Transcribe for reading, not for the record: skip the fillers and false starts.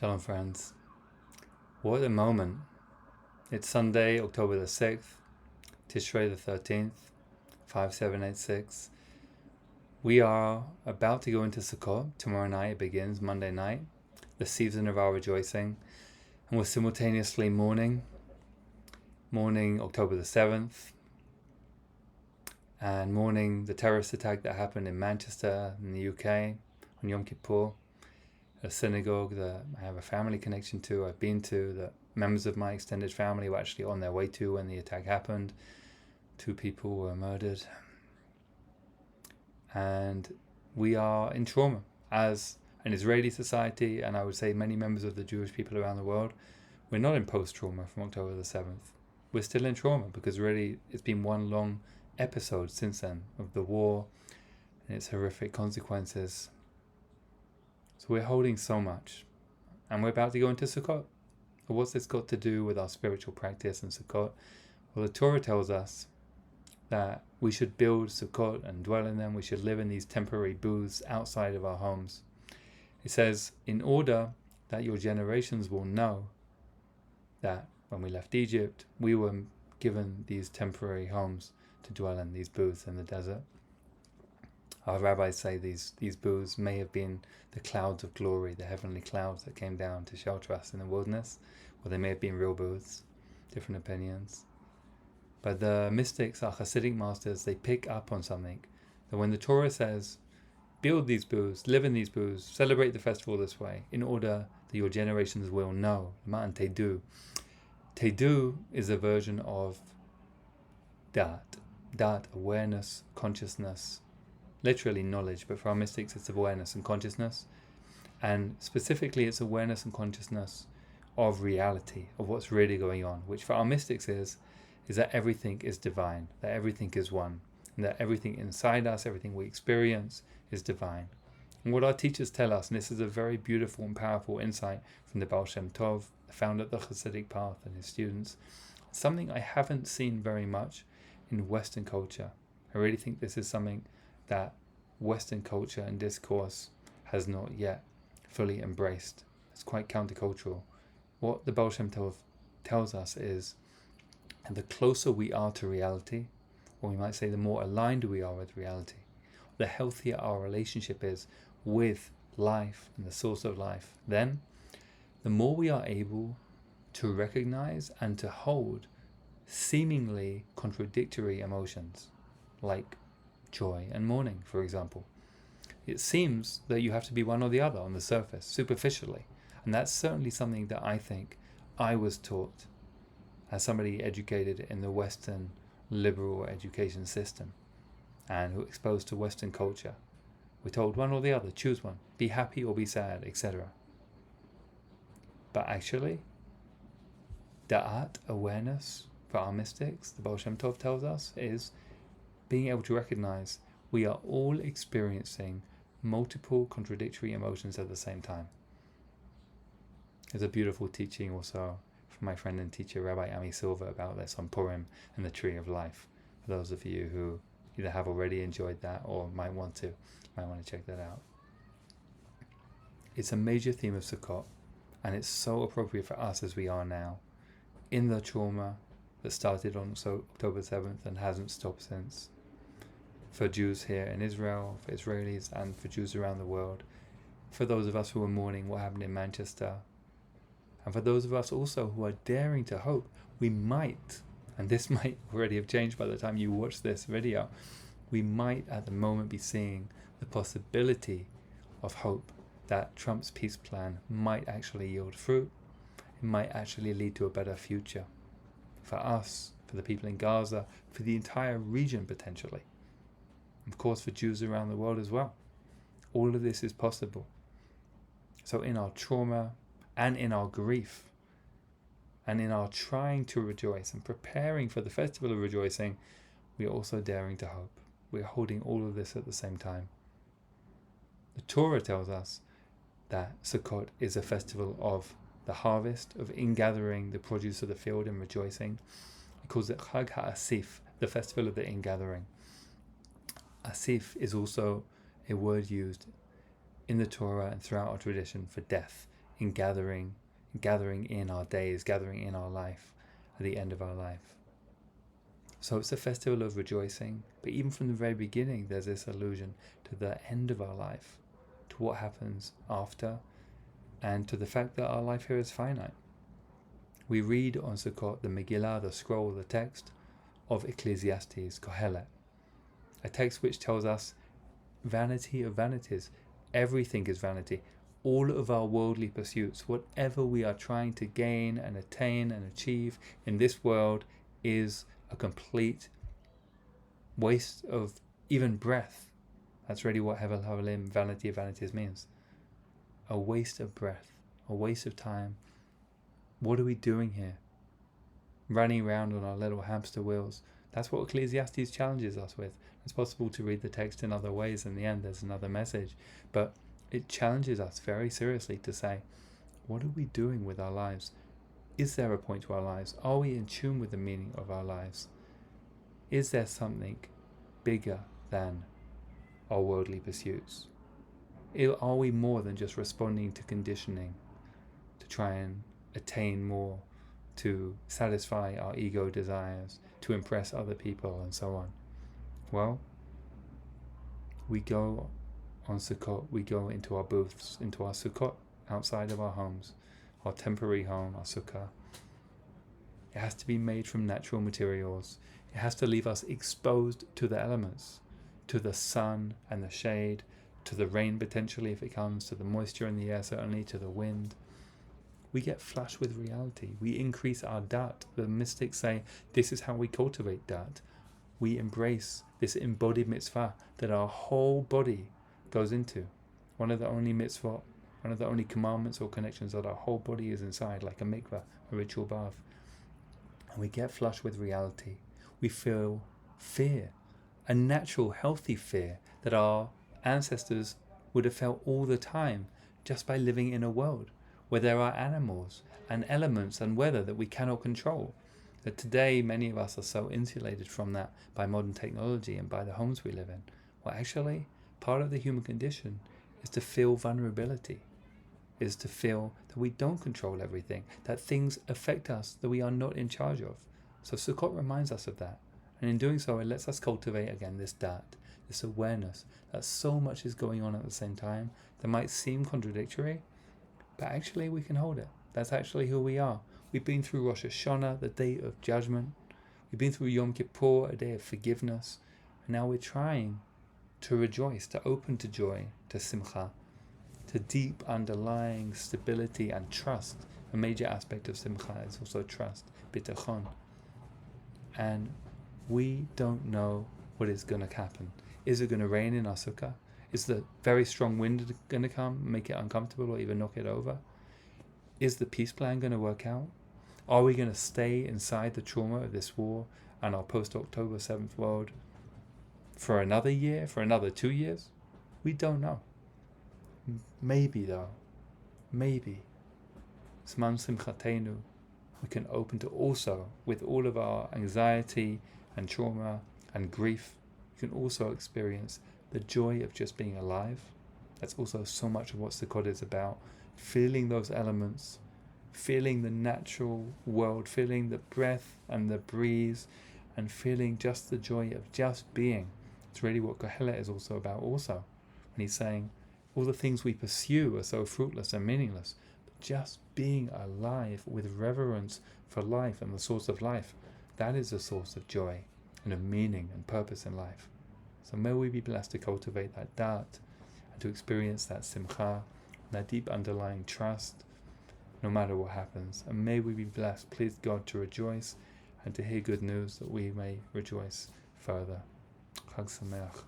Shalom, friends. What a moment. It's Sunday, October the 6th, Tishrei the 13th, 5786. We are about to go into Sukkot. Tomorrow night it begins, Monday night, the season of our rejoicing. And we're simultaneously mourning October the 7th, and mourning the terrorist attack that happened in Manchester in the UK on Yom Kippur. A synagogue that I have a family connection to, I've been to, that members of my extended family were actually on their way to when the attack happened. 2 people were murdered. And we are in trauma as an Israeli society, and I would say many members of the Jewish people around the world. We're not in post-trauma from October the 7th. We're still in trauma because really it's been one long episode since then of the war and its horrific consequences. So we're holding so much, and we're about to go into Sukkot. So what's this got to do with our spiritual practice and Sukkot? Well, the Torah tells us that we should build Sukkot and dwell in them. We should live in these temporary booths outside of our homes. It says, in order that your generations will know that when we left Egypt, we were given these temporary homes to dwell in, these booths in the desert. Our rabbis say these booths may have been the clouds of glory, the heavenly clouds that came down to shelter us in the wilderness, or they may have been real booths, different opinions. But the mystics, our Hasidic masters, they pick up on something, that when the Torah says, build these booths, live in these booths, celebrate the festival this way, in order that your generations will know, Ma'an Tedu. Tedu is a version of Dat, awareness, consciousness, literally knowledge, but for our mystics it's awareness and consciousness. And specifically it's awareness and consciousness of reality, of what's really going on, which for our mystics is that everything is divine, that everything is one, and that everything inside us, everything we experience is divine. And what our teachers tell us, and this is a very beautiful and powerful insight from the Baal Shem Tov, the founder of the Hasidic path, and his students, something I haven't seen very much in Western culture. I really think this is something that Western culture and discourse has not yet fully embraced. It's quite countercultural. What the Baal Shem Tov tells us is, and the closer we are to reality, or we might say the more aligned we are with reality, the healthier our relationship is with life and the source of life, then the more we are able to recognize and to hold seemingly contradictory emotions, like joy and mourning, for example. It seems that you have to be one or the other on the surface, superficially. And that's certainly something that I think I was taught as somebody educated in the Western liberal education system and who exposed to Western culture. We're told one or the other, choose one, be happy or be sad, etc. But actually, da'at, awareness, for our mystics, the Baal Shem Tov tells us, is being able to recognize we are all experiencing multiple contradictory emotions at the same time. There's a beautiful teaching also from my friend and teacher Rabbi Ami Silva about this on Purim and the Tree of Life. For those of you who either have already enjoyed that or might want to check that out. It's a major theme of Sukkot, and it's so appropriate for us as we are now, in the trauma that started on October 7th and hasn't stopped since. For Jews here in Israel, for Israelis, and for Jews around the world. For those of us who are mourning what happened in Manchester. And for those of us also who are daring to hope, we might, and this might already have changed by the time you watch this video, we might at the moment be seeing the possibility of hope that Trump's peace plan might actually yield fruit. It might actually lead to a better future. For us, for the people in Gaza, for the entire region potentially. Of course, for Jews around the world as well. All of this is possible. So in our trauma and in our grief and in our trying to rejoice and preparing for the festival of rejoicing, we are also daring to hope. We are holding all of this at the same time. The Torah tells us that Sukkot is a festival of the harvest, of ingathering the produce of the field and rejoicing. It calls it Chag HaAsif, the festival of the ingathering. Asif is also a word used in the Torah and throughout our tradition for death, in gathering in our days, gathering in our life at the end of our life. So it's a festival of rejoicing, but even from the very beginning there's this allusion to the end of our life, to what happens after, and to the fact that our life here is finite. We read on Sukkot the Megillah, the scroll, the text of Ecclesiastes, Kohelet, a text which tells us vanity of vanities. Everything is vanity. All of our worldly pursuits, whatever we are trying to gain and attain and achieve in this world, is a complete waste of even breath. That's really what Hevel Havalim, vanity of vanities, means. A waste of breath, a waste of time. What are we doing here? Running around on our little hamster wheels. That's what Ecclesiastes challenges us with. It's possible to read the text in other ways. In the end, there's another message. But it challenges us very seriously to say, what are we doing with our lives? Is there a point to our lives? Are we in tune with the meaning of our lives? Is there something bigger than our worldly pursuits? Are we more than just responding to conditioning to try and attain more, to satisfy our ego desires, to impress other people, and so on? Well, we go on Sukkot, we go into our booths, into our Sukkot outside of our homes, our temporary home, our sukkah. It has to be made from natural materials. It has to leave us exposed to the elements, to the sun and the shade, to the rain potentially if it comes, to the moisture in the air certainly, to the wind. We get flushed with reality. We increase our dat. The mystics say this is how we cultivate dat. We embrace this embodied mitzvah that our whole body goes into. One of the only mitzvot, one of the only commandments or connections that our whole body is inside, like a mikveh, a ritual bath. And we get flushed with reality. We feel fear, a natural, healthy fear that our ancestors would have felt all the time just by living in a world where there are animals and elements and weather that we cannot control. That today many of us are so insulated from that by modern technology and by the homes we live in. Well, actually, part of the human condition is to feel vulnerability, is to feel that we don't control everything, that things affect us that we are not in charge of. So Sukkot reminds us of that. And in doing so, it lets us cultivate again this dat, this awareness that so much is going on at the same time that might seem contradictory, but actually we can hold it. That's actually who we are. We've been through Rosh Hashanah, the day of judgment. We've been through Yom Kippur, a day of forgiveness. And now we're trying to rejoice, to open to joy, to simcha, to deep underlying stability and trust. A major aspect of simcha is also trust, bitachon. And we don't know what is going to happen. Is it going to rain in our sukkah? Is the very strong wind going to come, make it uncomfortable, or even knock it over? Is the peace plan going to work out? Are we going to stay inside the trauma of this war and our post-October 7th world for another year, for another 2 years? We don't know. Maybe though, maybe, Zman Simchatenu, we can open to also, with all of our anxiety and trauma and grief, we can also experience the joy of just being alive. That's also so much of what Sukkot is about. Feeling those elements, feeling the natural world, feeling the breath and the breeze, and feeling just the joy of just being. It's really what Kohelet is also about also. When he's saying, all the things we pursue are so fruitless and meaningless. But just being alive with reverence for life and the source of life, that is the source of joy and of meaning and purpose in life. So may we be blessed to cultivate that dat and to experience that simcha, that deep underlying trust, no matter what happens. And may we be blessed, please God, to rejoice and to hear good news that we may rejoice further. Chag Sameach.